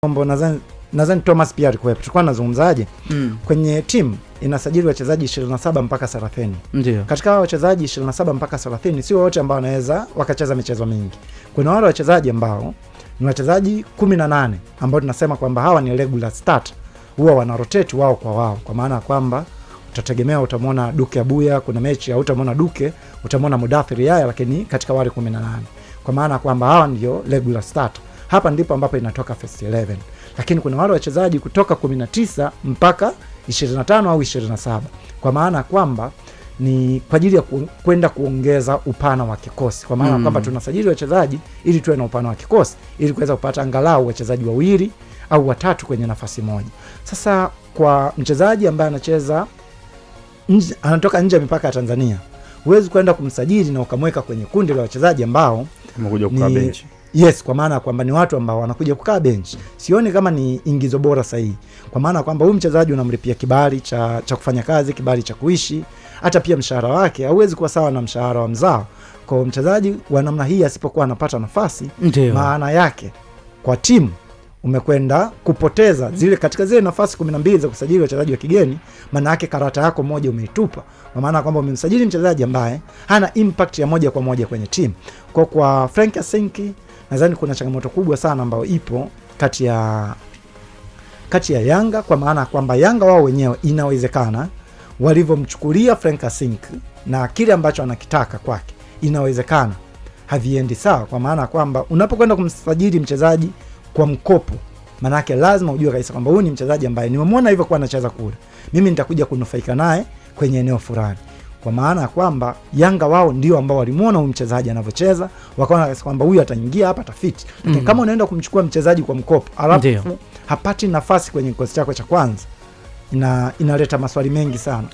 Mambo nadhani Thomas pia alikuwepo. Tulikuwa tunazungumzaje? Kwenye timu inasajili wachezaji 27 mpaka 30. Ndio. Katika hao wachezaji 27 mpaka 30 sio wote ambao wanaweza wakacheza michezo mingi. Kuna wale wachezaji ambao ni wachezaji 18 ambao tunasema kwamba hawa ni regular start. Huwa wana rotate wao kwa wao. Kwa maana kwamba utategemea utamwona Duke Abuya, kuna mechi au utamwona Duke, utamwona Mudathir Yahya, lakini katika wale 18. Kwa maana kwamba hawa ndio regular start. Hapa ndipo ambapo inatoka first 11. Lakini kuna wale wachezaji kutoka 19 mpaka 25 au 27. Kwa maana kwamba ni kwa ajili ya kwenda kuongeza upana wa kikosi. Kwa maana kwamba tunasajili wachezaji ili tuwe na upana wa kikosi, ili kuweza kupata angalau wachezaji wawili au watatu kwenye nafasi moja. Sasa kwa mchezaji ambaye anatoka nje ya mipaka ya Tanzania, huwezi kwenda kumsajili na ukamweka kwenye kundi la wachezaji ambao wamekuja kukaa bench. Yes, kwa maana kwamba ni watu ambao wanakuja kukaa bench. Sioni kama ni ingizo bora sahihi. Kwa maana kwamba huyu mchezaji unamlipia kibali cha kufanya kazi, kibali cha kuishi, hata pia mshahara wake hauwezi kuwa sawa na mshahara wa mzao. Kwa mchezaji wa namna hii asipokuwa anapata nafasi, maana yake kwa timu umekwenda kupoteza katika zile nafasi 12 za kusajili wachezaji wa kigeni, maana yake karata yako moja umeitupa. Kwa maana kwamba umemsajili mchezaji ambaye hana impact ya moja kwa moja kwenye timu. Kwa Frank Asenki nadhani kuna changamoto kubwa sana ambayo ipo kati ya Yanga, kwa maana kwamba Yanga wao wenyewe inawezekana walivyomchukulia Frank Asenki na kile ambacho anakitaka kwake, inawezekana haviendi sawa. Kwa maana kwamba unapokwenda kumsajili mchezaji kwa mkopo, manake lazima ujue kabisa kwamba huyu ni mchezaji ambaye nimemwona hivyo kwa anacheza kule, mimi nitakuja kunufaika naye kwenye eneo fulani. Kwa maana kwamba Yanga wao ndio ambao walimuona huyu mchezaji anavyocheza, wakaona kwamba huyu ataingia hapa atafiti. Lakini kama unaenda kumchukua mchezaji kwa mkopo alafu hapati nafasi kwenye kikosi chako cha kwanza, inaleta maswali mengi sana.